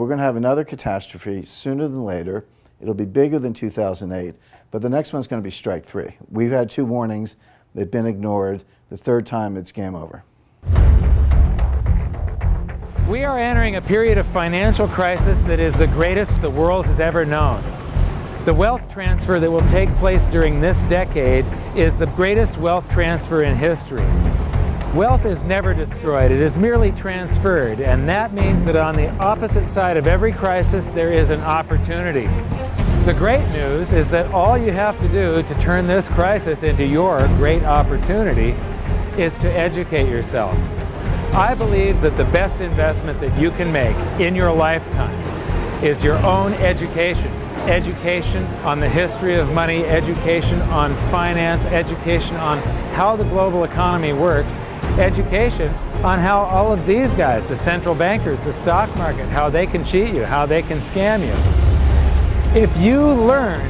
We're going to have another catastrophe sooner than later. It'll be bigger than 2008, but the next one's going to be strike 3. We've had 2 warnings. They've been ignored. The 3rd time, it's game over. We are entering a period of financial crisis that is the greatest the world has ever known. The wealth transfer that will take place during this decade is the greatest wealth transfer in history. Wealth is never destroyed, it is merely transferred, and that means that on the opposite side of every crisis there is an opportunity. The great news is that all you have to do to turn this crisis into your great opportunity is to educate yourself. I believe that the best investment that you can make in your lifetime is your own education. Education on the history of money, education on finance, education on how the global economy works, education on how all of these guys, the central bankers, the stock market, how they can cheat you, how they can scam you. If you learn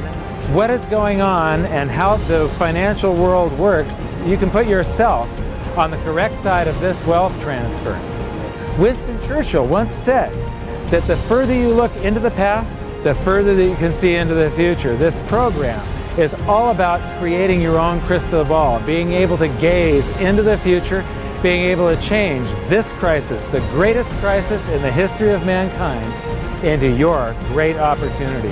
what is going on and how the financial world works, you can put yourself on the correct side of this wealth transfer. Winston Churchill once said that the further you look into the past, the further that you can see into the future. This program is all about creating your own crystal ball, being able to gaze into the future, being able to change this crisis, the greatest crisis in the history of mankind, into your great opportunity.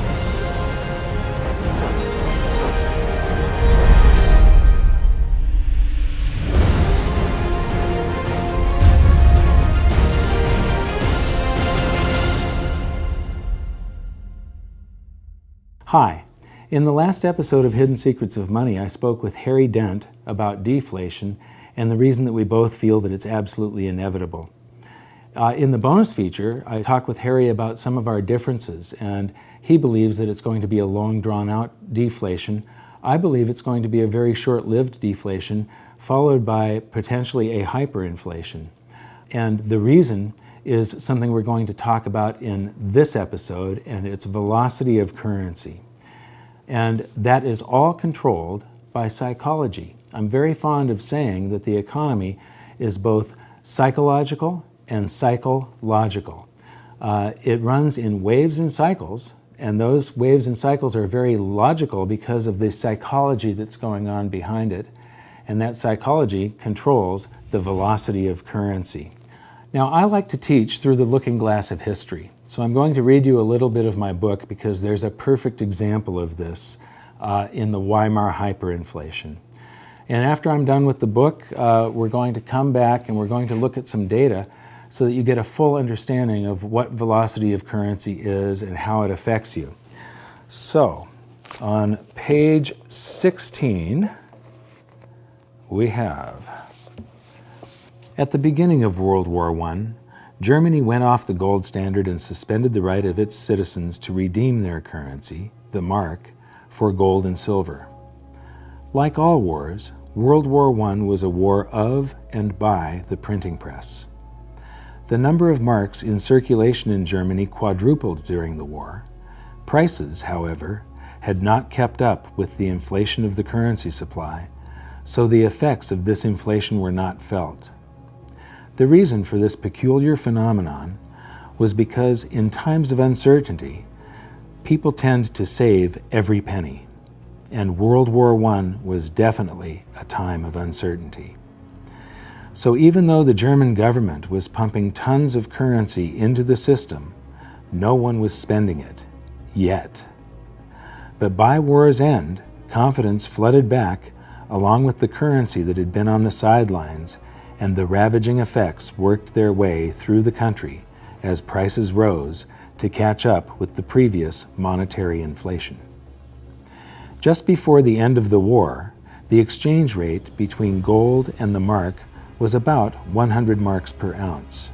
Hi. In the last episode of Hidden Secrets of Money, I spoke with Harry Dent about deflation and the reason that we both feel that it's absolutely inevitable. In the bonus feature, I talked with Harry about some of our differences, and he believes that it's going to be a long, drawn-out deflation. I believe it's going to be a very short-lived deflation, followed by potentially a hyperinflation. And the reason is something we're going to talk about in this episode, and it's velocity of currency. And that is all controlled by psychology. I'm very fond of saying that the economy is both psychological and psychological. It runs in waves and cycles, and those waves and cycles are very logical because of the psychology that's going on behind it, and that psychology controls the velocity of currency. Now, I like to teach through the looking glass of history, so I'm going to read you a little bit of my book because there's a perfect example of this in the Weimar hyperinflation. And after I'm done with the book, we're going to come back and we're going to look at some data so that you get a full understanding of what velocity of currency is and how it affects you. So, on page 16, we have: at the beginning of World War I, Germany went off the gold standard and suspended the right of its citizens to redeem their currency, the mark, for gold and silver. Like all wars, World War I was a war of and by the printing press. The number of marks in circulation in Germany quadrupled during the war. Prices, however, had not kept up with the inflation of the currency supply, so the effects of this inflation were not felt. The reason for this peculiar phenomenon was because in times of uncertainty, people tend to save every penny, and World War I was definitely a time of uncertainty. So even though the German government was pumping tons of currency into the system, no one was spending it, yet. But by war's end, confidence flooded back along with the currency that had been on the sidelines, and the ravaging effects worked their way through the country as prices rose to catch up with the previous monetary inflation. Just before the end of the war, the exchange rate between gold and the mark was about 100 marks per ounce.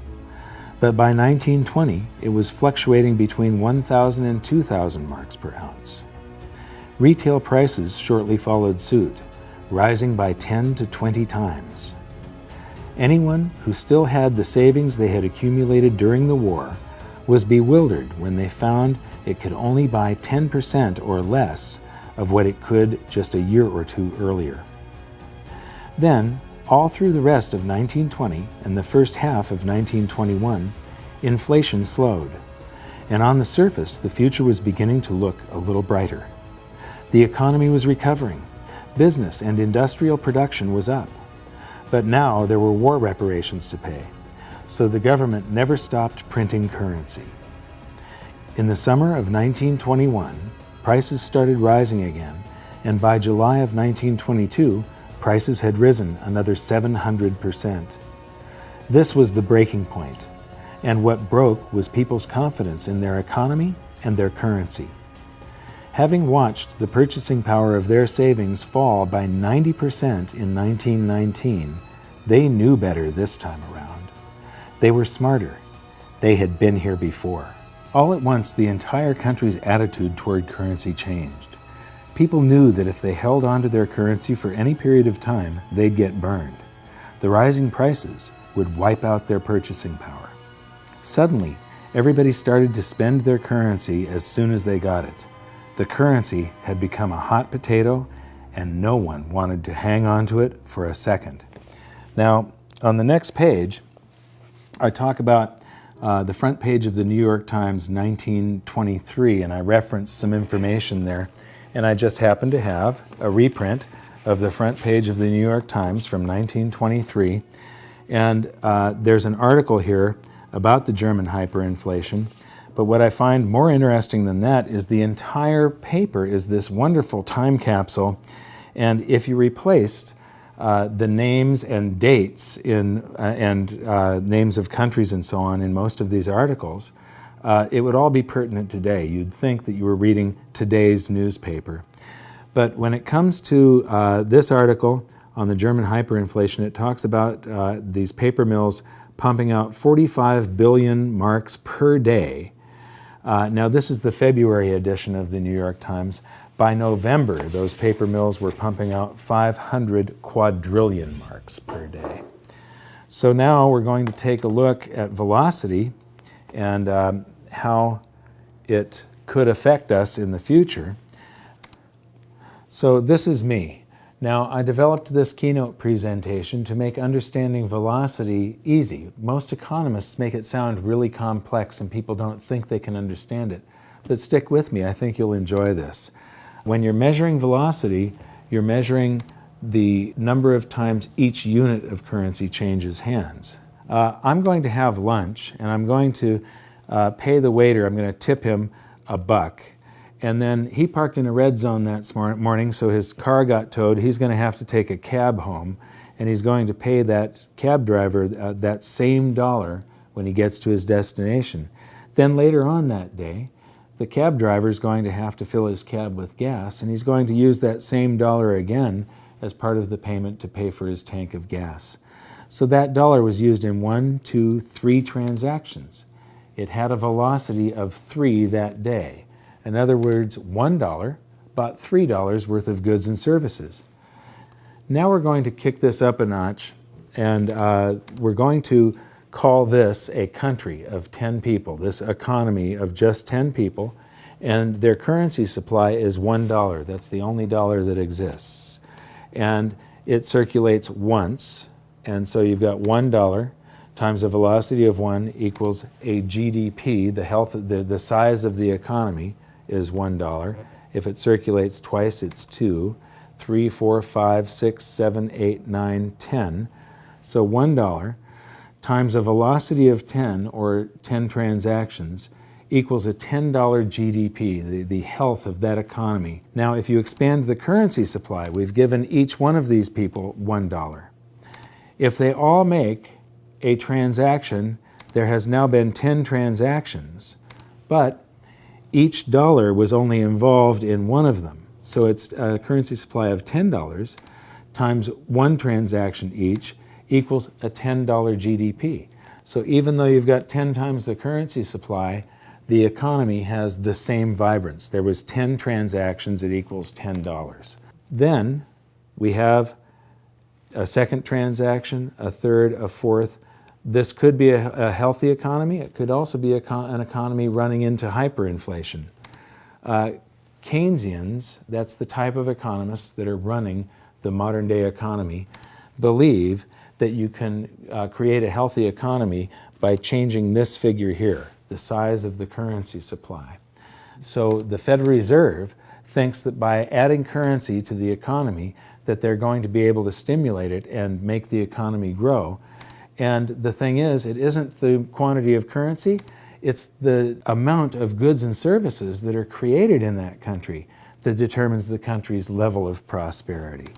But by 1920, it was fluctuating between 1,000 and 2,000 marks per ounce. Retail prices shortly followed suit, rising by 10 to 20 times. Anyone who still had the savings they had accumulated during the war was bewildered when they found it could only buy 10% or less of what it could just a year or two earlier. Then, all through the rest of 1920 and the first half of 1921, inflation slowed, and on the surface, the future was beginning to look a little brighter. The economy was recovering. Business and industrial production was up. But now there were war reparations to pay, so the government never stopped printing currency. In the summer of 1921, prices started rising again, and by July of 1922, prices had risen another 700%. This was the breaking point, and what broke was people's confidence in their economy and their currency. Having watched the purchasing power of their savings fall by 90% in 1919, they knew better this time around. They were smarter. They had been here before. All at once, the entire country's attitude toward currency changed. People knew that if they held on to their currency for any period of time, they'd get burned. The rising prices would wipe out their purchasing power. Suddenly, everybody started to spend their currency as soon as they got it. The currency had become a hot potato, and no one wanted to hang on to it for a second. Now, on the next page, I talk about the front page of the New York Times 1923, and I reference some information there. And I just happen to have a reprint of the front page of the New York Times from 1923. And there's an article here about the German hyperinflation. But what I find more interesting than that is the entire paper is this wonderful time capsule. And if you replaced the names and dates and names of countries and so on in most of these articles, it would all be pertinent today. You'd think that you were reading today's newspaper. But when it comes to this article on the German hyperinflation, it talks about these paper mills pumping out 45 billion marks per day. Now, this is the February edition of the New York Times. By November, those paper mills were pumping out 500 quadrillion marks per day. So now we're going to take a look at velocity and how it could affect us in the future. So this is me. Now, I developed this keynote presentation to make understanding velocity easy. Most economists make it sound really complex and people don't think they can understand it. But stick with me, I think you'll enjoy this. When you're measuring velocity, you're measuring the number of times each unit of currency changes hands. I'm going to have lunch and I'm going to pay the waiter, I'm going to tip him $1. And then he parked in a red zone that morning, so his car got towed. He's going to have to take a cab home, and he's going to pay that cab driver that same dollar when he gets to his destination. Then later on that day, the cab driver is going to have to fill his cab with gas, and he's going to use that same dollar again as part of the payment to pay for his tank of gas. So that dollar was used in 1, 2, 3 transactions. It had a velocity of 3 that day. In other words, $1 bought $3 worth of goods and services. Now we're going to kick this up a notch, and we're going to call this a country of 10 people, this economy of just 10 people, and their currency supply is $1. That's the only dollar that exists. And it circulates once, and so you've got $1 times a velocity of 1 equals a GDP, the size of the economy is $1. If it circulates twice, it's 2, 3, 4, 5, 6, 7, 8, 9, 10. So $1 times a velocity of 10, or 10 transactions, equals a $10 GDP, the health of that economy. Now, if you expand the currency supply, we've given each one of these people $1. If they all make a transaction, there has now been 10 transactions, but each dollar was only involved in one of them. So it's a currency supply of $10 times 1 transaction each equals a $10 GDP. So even though you've got 10 times the currency supply, the economy has the same vibrance. There was 10 transactions, it equals $10. Then we have a second transaction, a third, a fourth. This could be a healthy economy. It could also be an economy running into hyperinflation. Keynesians, that's the type of economists that are running the modern day economy, believe that you can create a healthy economy by changing this figure here. the size of the currency supply. So the Federal Reserve thinks that by adding currency to the economy, that they're going to be able to stimulate it and make the economy grow. And the thing is, it isn't the quantity of currency, it's the amount of goods and services that are created in that country that determines the country's level of prosperity.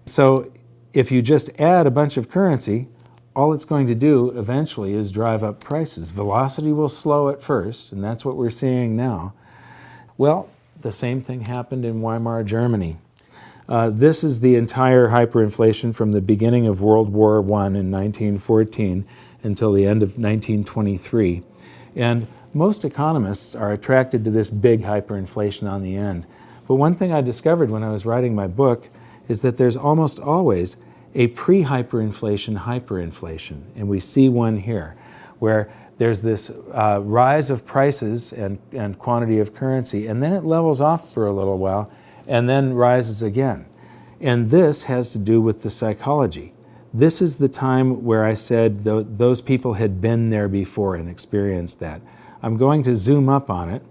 So if you just add a bunch of currency, all it's going to do eventually is drive up prices. Velocity will slow at first, and that's what we're seeing now. Well, the same thing happened in Weimar Germany. This is the entire hyperinflation from the beginning of World War I in 1914 until the end of 1923. And most economists are attracted to this big hyperinflation on the end. But one thing I discovered when I was writing my book is that there's almost always a pre-hyperinflation hyperinflation. And we see one here, where there's this rise of prices and quantity of currency, and then it levels off for a little while, and then rises again. And this has to do with the psychology. This is the time where I said those people had been there before and experienced that. I'm going to zoom up on it.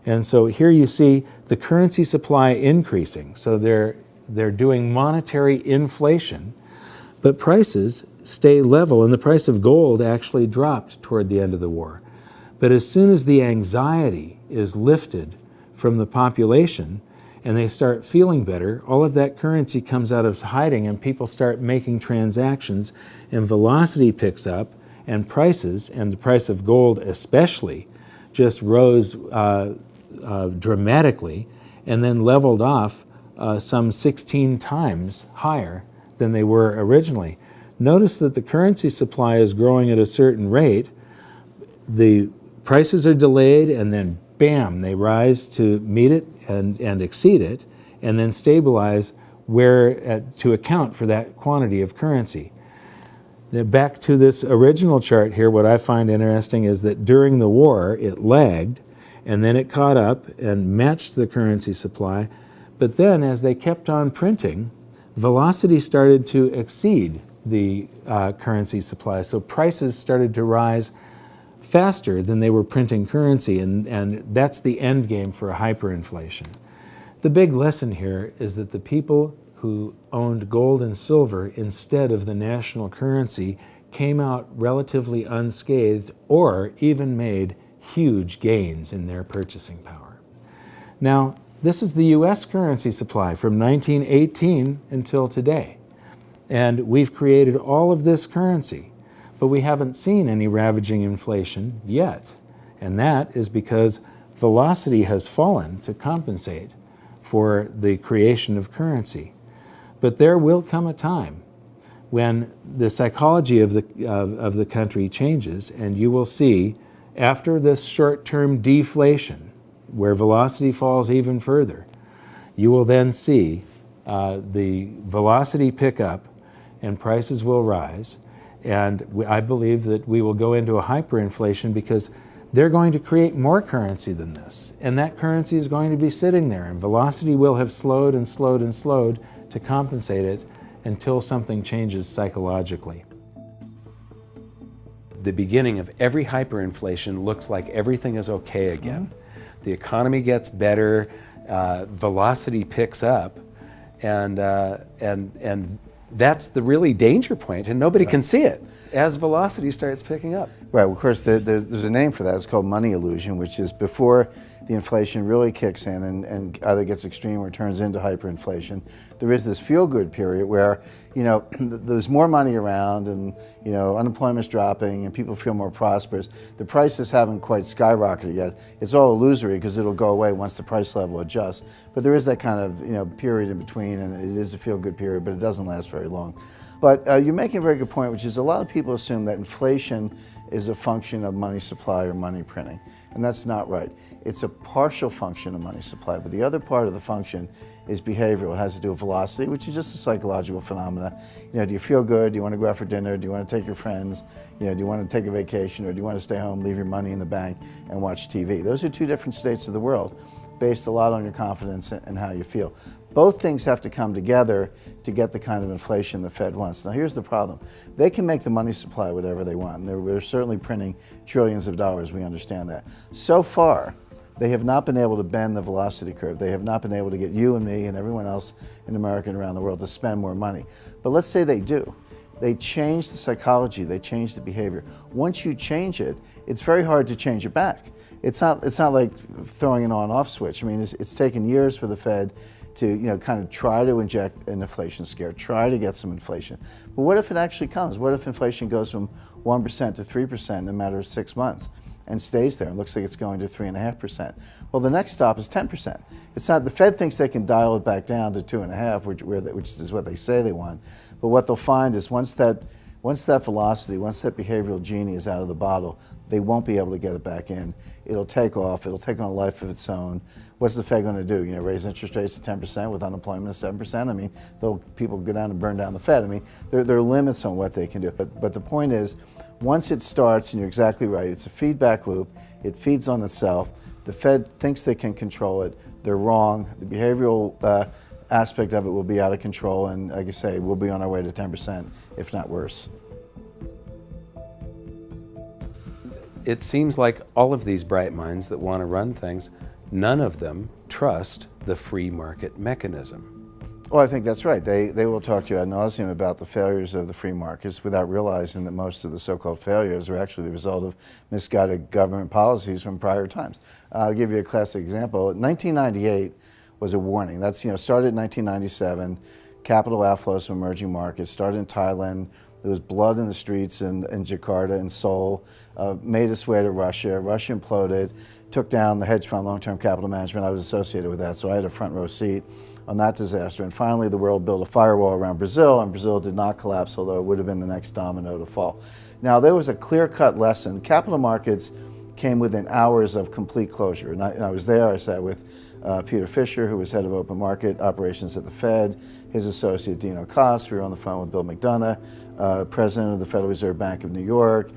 And so here you see the currency supply increasing. So they're doing monetary inflation, but prices stay level, and the price of gold actually dropped toward the end of the war. But as soon as the anxiety is lifted from the population and they start feeling better, all of that currency comes out of hiding and people start making transactions, and velocity picks up, and prices, and the price of gold especially, just rose dramatically and then leveled off some 16 times higher than they were originally. Notice that the currency supply is growing at a certain rate, the prices are delayed, and then bam, they rise to meet it and exceed it, and then stabilize to account for that quantity of currency. Now back to this original chart here, what I find interesting is that during the war it lagged, and then it caught up and matched the currency supply, but then as they kept on printing, velocity started to exceed the currency supply. So prices started to rise faster than they were printing currency, and that's the end game for a hyperinflation. The big lesson here is that the people who owned gold and silver instead of the national currency came out relatively unscathed, or even made huge gains in their purchasing power. Now, this is the US currency supply from 1918 until today. And we've created all of this currency, but we haven't seen any ravaging inflation yet. And that is because velocity has fallen to compensate for the creation of currency. But there will come a time when the psychology of the country changes, and you will see, after this short-term deflation, where velocity falls even further, you will then see the velocity pick up and prices will rise. And I believe that we will go into a hyperinflation because they're going to create more currency than this. And that currency is going to be sitting there, and velocity will have slowed and slowed and slowed to compensate it until something changes psychologically. The beginning of every hyperinflation looks like everything is okay again. Mm-hmm. The economy gets better, velocity picks up, and that's the really danger point, and nobody can see it as velocity starts picking up. Right, well, of course, there's a name for that. It's called money illusion, which is before the inflation really kicks in and either gets extreme or turns into hyperinflation. There is this feel-good period where, there's more money around, and, unemployment's dropping and people feel more prosperous. The prices haven't quite skyrocketed yet. It's all illusory because it'll go away once the price level adjusts. But there is that kind of, period in between, and it is a feel-good period, but it doesn't last very long. But you're making a very good point, which is a lot of people assume that inflation is a function of money supply or money printing, and that's not right. It's a partial function of money supply, but the other part of the function is behavioral. It has to do with velocity, which is just a psychological phenomena. Do you feel good? Do you want to go out for dinner? Do you want to take your friends? Do you want to take a vacation, or do you want to stay home, leave your money in the bank, and watch TV? Those are two different states of the world, based a lot on your confidence and how you feel. Both things have to come together to get the kind of inflation the Fed wants. Now here's the problem. They can make the money supply whatever they want. They're certainly printing trillions of dollars, we understand that. So far, they have not been able to bend the velocity curve. They have not been able to get you and me and everyone else in America and around the world to spend more money. But let's say they do. They change the psychology, they change the behavior. Once you change it, it's very hard to change it back. It's not like throwing an on-off switch. I mean, it's taken years for the Fed to kind of try to inject an inflation scare, try to get some inflation. But what if it actually comes? What if inflation goes from 1% to 3% in a matter of 6 months and stays there and looks like it's going to 3.5%? Well, the next stop is 10%. It's not, the Fed thinks they can dial it back down to 2.5%, which is what they say they want. But what they'll find is once that velocity, once that behavioral genie is out of the bottle, they won't be able to get it back in. It'll take off. It'll take on a life of its own. What's the Fed going to do? Raise interest rates to 10% with unemployment of 7%? I mean, people go down and burn down the Fed. I mean, there are limits on what they can do. But the point is, once it starts, and you're exactly right, it's a feedback loop. It feeds on itself. The Fed thinks they can control it. They're wrong. The behavioral aspect of it will be out of control, and like I say, we'll be on our way to 10%, if not worse. It seems like all of these bright minds that want to run things, none of them trust the free market mechanism. Well, I think that's right. They will talk to you ad nauseum about the failures of the free markets without realizing that most of the so-called failures are actually the result of misguided government policies from prior times. I'll give you a classic example. 1998 was a warning. That's, started in 1997. Capital outflows from emerging markets started in Thailand. There was blood in the streets in Jakarta and Seoul. Made its way to Russia. Russia imploded, took down the hedge fund long-term capital management. I was associated with that, so I had a front row seat on that disaster. And finally, the world built a firewall around Brazil, and Brazil did not collapse, although it would have been the next domino to fall. Now, there was a clear-cut lesson. Capital markets came within hours of complete closure. And I was there. I sat with Peter Fisher, who was head of open market operations at the Fed, his associate Dino Cost. We were on the phone with Bill McDonough, president of the Federal Reserve Bank of New York.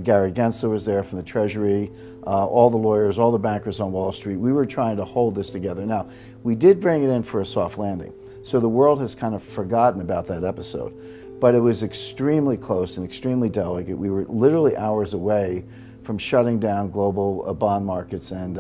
Gary Gensler was there from the Treasury, all the lawyers, all the bankers on Wall Street. We were trying to hold this together. Now, we did bring it in for a soft landing, so the world has kind of forgotten about that episode. But it was extremely close and extremely delicate. We were literally hours away from shutting down global bond markets and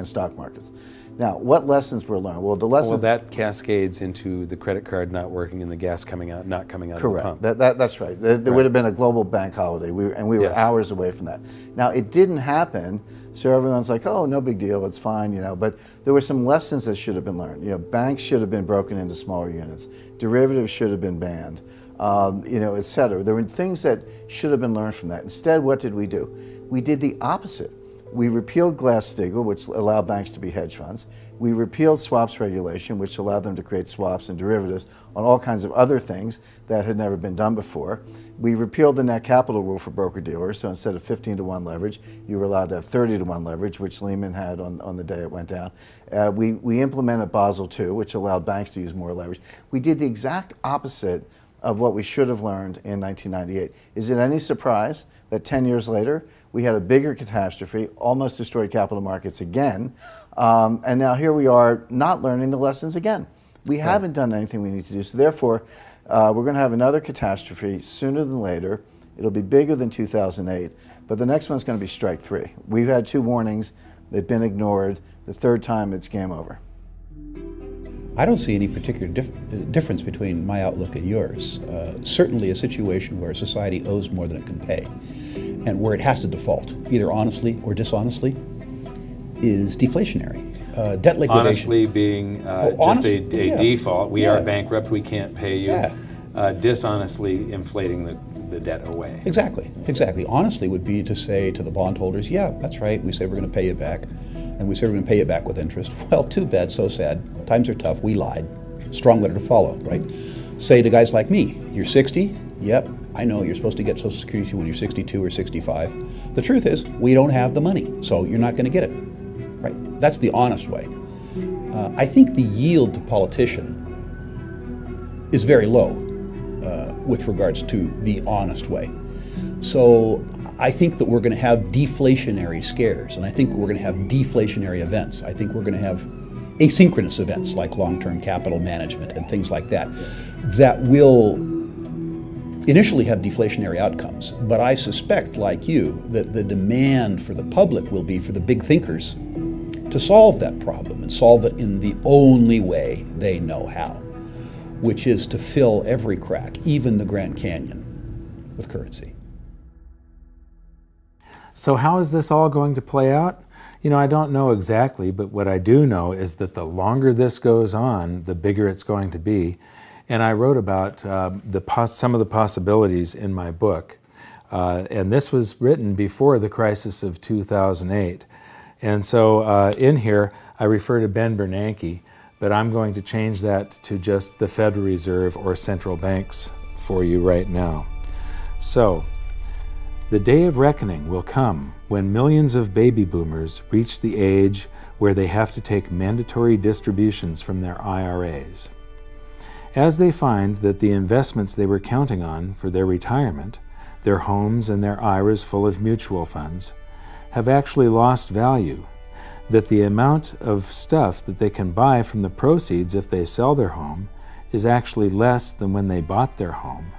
stock markets. Now, what lessons were learned? Well, the lessons... Well, that cascades into the credit card not working and the gas not coming out Correct. of the pump. That's right. There would have been a global bank holiday, we were Yes. hours away from that. Now, it didn't happen, so everyone's like, oh, no big deal, it's fine, but there were some lessons that should have been learned. Banks should have been broken into smaller units. Derivatives should have been banned, et cetera. There were things that should have been learned from that. Instead, what did we do? We did the opposite. We repealed Glass-Steagall, which allowed banks to be hedge funds. We repealed swaps regulation, which allowed them to create swaps and derivatives on all kinds of other things that had never been done before. We repealed the net capital rule for broker-dealers, so instead of 15-to-1 leverage, you were allowed to have 30-to-1 leverage, which Lehman had on the day it went down. We implemented Basel II, which allowed banks to use more leverage. We did the exact opposite of what we should have learned in 1998. Is it any surprise that 10 years later, we had a bigger catastrophe, almost destroyed capital markets again, and now here we are not learning the lessons again. We haven't done anything we need to do, so therefore, we're going to have another catastrophe sooner than later. It'll be bigger than 2008, but the next one's going to be strike three. We've had 2 warnings, they've been ignored. The third time, it's game over. I don't see any particular difference between my outlook and yours. Certainly a situation where society owes more than it can pay, and where it has to default, either honestly or dishonestly, is deflationary. Debt liquidation. Honestly being just a default. We are bankrupt, we can't pay you. Yeah. Dishonestly inflating the debt away. Exactly. Honestly would be to say to the bondholders, yeah, that's right, we say we're going to pay you back, and we say we're going to pay you back with interest. Well, too bad, so sad. Times are tough, we lied. Strong letter to follow, right? Say to guys like me, you're 60? Yep, I know you're supposed to get Social Security when you're 62 or 65. The truth is, we don't have the money, so you're not going to get it, right? That's the honest way. I think the yield to politician is very low with regards to the honest way. So I think that we're going to have deflationary scares, and I think we're going to have deflationary events. I think we're going to have asynchronous events like long-term capital management and things like that, that will initially have deflationary outcomes. But I suspect, like you, that the demand for the public will be for the big thinkers to solve that problem and solve it in the only way they know how, which is to fill every crack, even the Grand Canyon, with currency. So how is this all going to play out? You know, I don't know exactly, but what I do know is that the longer this goes on, the bigger it's going to be. And I wrote about some of the possibilities in my book. And this was written before the crisis of 2008. And so in here, I refer to Ben Bernanke, but I'm going to change that to just the Federal Reserve or central banks for you right now. So, the day of reckoning will come when millions of baby boomers reach the age where they have to take mandatory distributions from their IRAs. As they find that the investments they were counting on for their retirement, their homes and their IRAs full of mutual funds, have actually lost value, that the amount of stuff that they can buy from the proceeds if they sell their home is actually less than when they bought their home.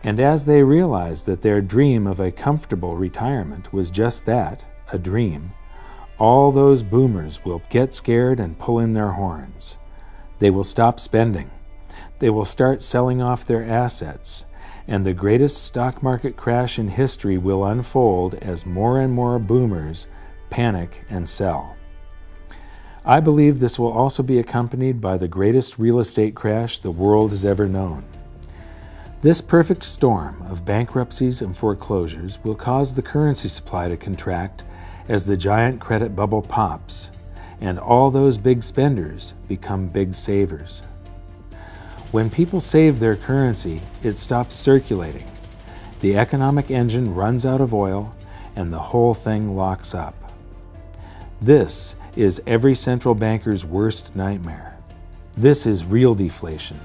And as they realize that their dream of a comfortable retirement was just that, a dream, all those boomers will get scared and pull in their horns. They will stop spending. They will start selling off their assets, and the greatest stock market crash in history will unfold as more and more boomers panic and sell. I believe this will also be accompanied by the greatest real estate crash the world has ever known. This perfect storm of bankruptcies and foreclosures will cause the currency supply to contract as the giant credit bubble pops, and all those big spenders become big savers. When people save their currency, it stops circulating. The economic engine runs out of oil, and the whole thing locks up. This is every central banker's worst nightmare. This is real deflation.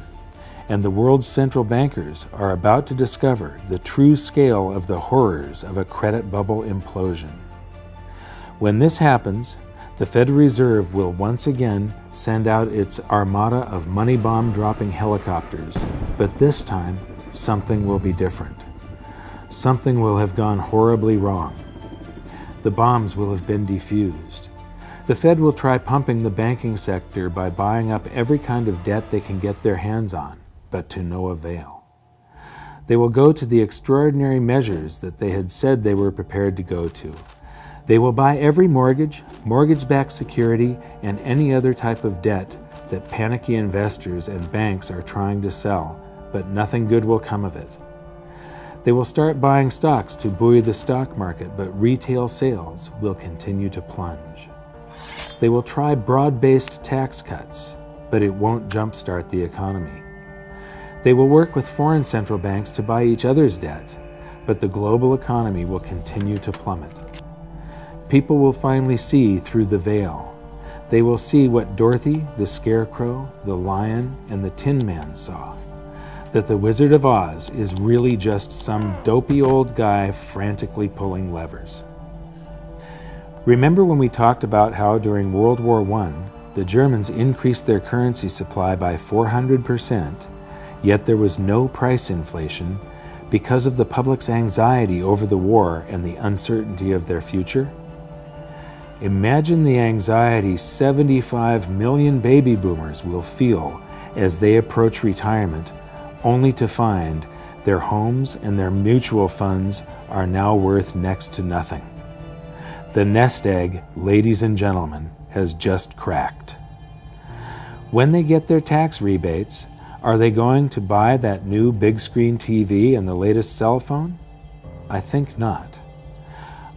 And the world's central bankers are about to discover the true scale of the horrors of a credit bubble implosion. When this happens, the Federal Reserve will once again send out its armada of money bomb dropping helicopters, but this time something will be different. Something will have gone horribly wrong. The bombs will have been defused. The Fed will try pumping the banking sector by buying up every kind of debt they can get their hands on, but to no avail. They will go to the extraordinary measures that they had said they were prepared to go to. They will buy every mortgage, mortgage-backed security, and any other type of debt that panicky investors and banks are trying to sell, but nothing good will come of it. They will start buying stocks to buoy the stock market, but retail sales will continue to plunge. They will try broad-based tax cuts, but it won't jumpstart the economy. They will work with foreign central banks to buy each other's debt, but the global economy will continue to plummet. People will finally see through the veil. They will see what Dorothy, the Scarecrow, the Lion, and the Tin Man saw, that the Wizard of Oz is really just some dopey old guy frantically pulling levers. Remember when we talked about how during World War I, the Germans increased their currency supply by 400%, yet there was no price inflation because of the public's anxiety over the war and the uncertainty of their future? Imagine the anxiety 75 million baby boomers will feel as they approach retirement, only to find their homes and their mutual funds are now worth next to nothing. The nest egg, ladies and gentlemen, has just cracked. When they get their tax rebates, are they going to buy that new big screen TV and the latest cell phone? I think not.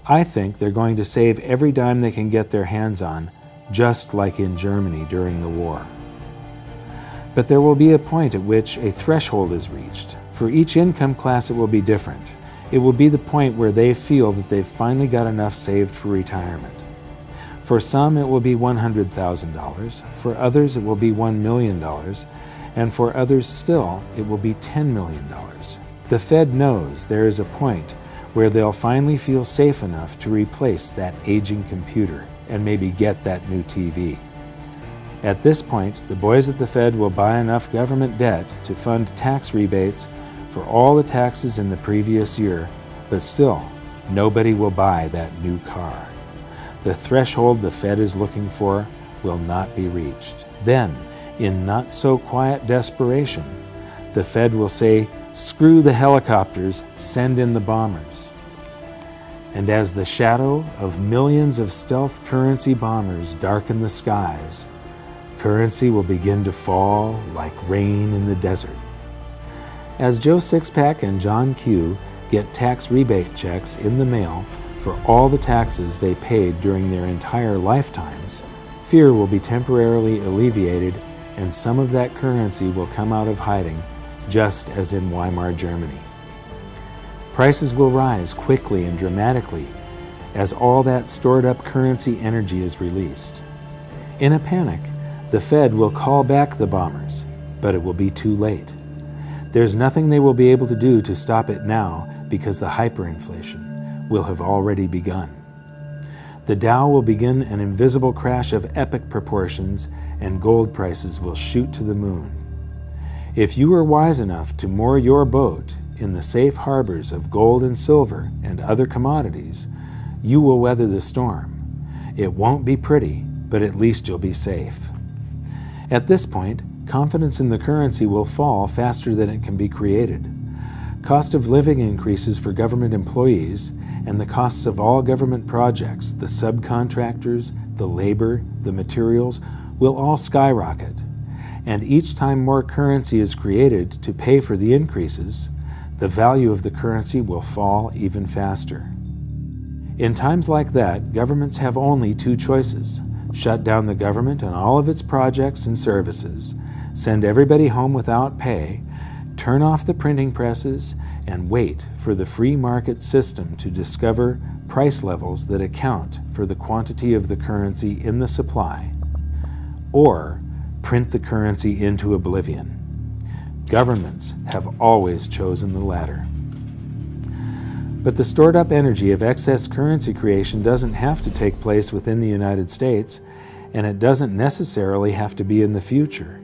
I think they're going to save every dime they can get their hands on, just like in Germany during the war. But there will be a point at which a threshold is reached. For each income class it will be different. It will be the point where they feel that they've finally got enough saved for retirement. For some it will be $100,000, for others it will be $1 million, and for others still it will be $10 million. The Fed knows there is a point where they'll finally feel safe enough to replace that aging computer and maybe get that new TV. At this point, the boys at the Fed will buy enough government debt to fund tax rebates for all the taxes in the previous year, but still, nobody will buy that new car. The threshold the Fed is looking for will not be reached. Then, in not-so-quiet desperation, the Fed will say, "Screw the helicopters, send in the bombers." And as the shadow of millions of stealth currency bombers darken the skies, currency will begin to fall like rain in the desert. As Joe Sixpack and John Q get tax rebate checks in the mail for all the taxes they paid during their entire lifetimes, fear will be temporarily alleviated and some of that currency will come out of hiding, just as in Weimar Germany. Prices will rise quickly and dramatically as all that stored up currency energy is released. In a panic, the Fed will call back the bombers, but it will be too late. There's nothing they will be able to do to stop it now because the hyperinflation will have already begun. The Dow will begin an invisible crash of epic proportions and gold prices will shoot to the moon. If you are wise enough to moor your boat in the safe harbors of gold and silver and other commodities, you will weather the storm. It won't be pretty, but at least you'll be safe. At this point, confidence in the currency will fall faster than it can be created. Cost of living increases for government employees, and the costs of all government projects, the subcontractors, the labor, the materials, will all skyrocket. And each time more currency is created to pay for the increases, the value of the currency will fall even faster. In times like that, governments have only two choices: shut down the government and all of its projects and services, send everybody home without pay, turn off the printing presses, and wait for the free market system to discover price levels that account for the quantity of the currency in the supply, or print the currency into oblivion. Governments have always chosen the latter. But the stored up energy of excess currency creation doesn't have to take place within the United States, and it doesn't necessarily have to be in the future.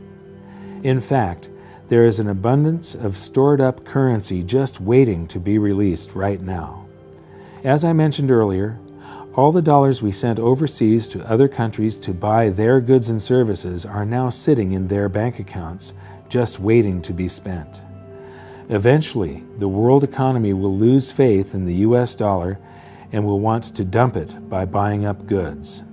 In fact, there is an abundance of stored up currency just waiting to be released right now. As I mentioned earlier, all the dollars we sent overseas to other countries to buy their goods and services are now sitting in their bank accounts, just waiting to be spent. Eventually, the world economy will lose faith in the US dollar and will want to dump it by buying up goods.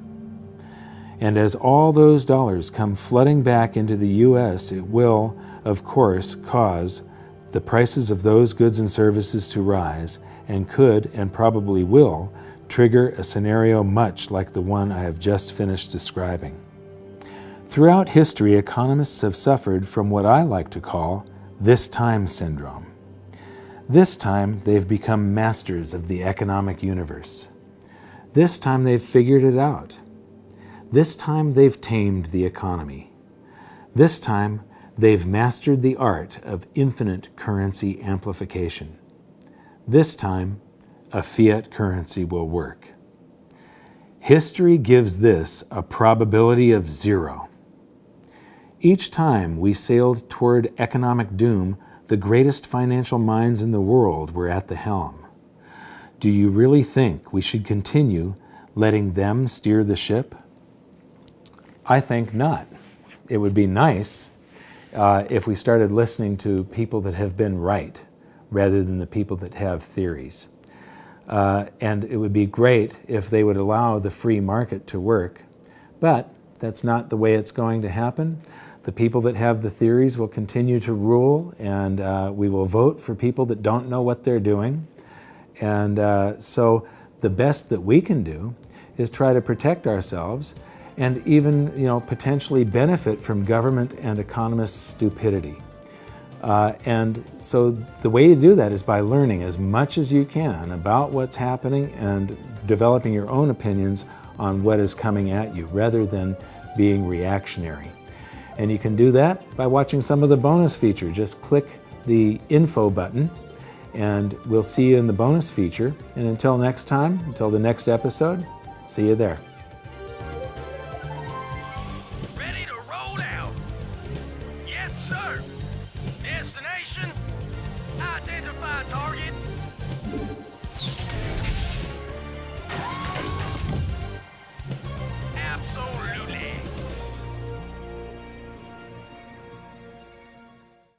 And as all those dollars come flooding back into the US, it will, of course, cause the prices of those goods and services to rise, and could, and probably will, trigger a scenario much like the one I have just finished describing. Throughout history, economists have suffered from what I like to call this time syndrome. This time, they've become masters of the economic universe. This time, they've figured it out. This time, they've tamed the economy. This time, they've mastered the art of infinite currency amplification. This time, a fiat currency will work. History gives this a probability of 0. Each time we sailed toward economic doom, the greatest financial minds in the world were at the helm. Do you really think we should continue letting them steer the ship? I think not. It would be nice if we started listening to people that have been right rather than the people that have theories. And it would be great if they would allow the free market to work, but that's not the way it's going to happen. The people that have the theories will continue to rule, and we will vote for people that don't know what they're doing. And so the best that we can do is try to protect ourselves and even, potentially benefit from government and economists' stupidity. And so the way you do that is by learning as much as you can about what's happening and developing your own opinions on what is coming at you, rather than being reactionary. And you can do that by watching some of the bonus feature. Just click the info button and we'll see you in the bonus feature. And until next time, until the next episode, see you there. Ready to Yes, sir.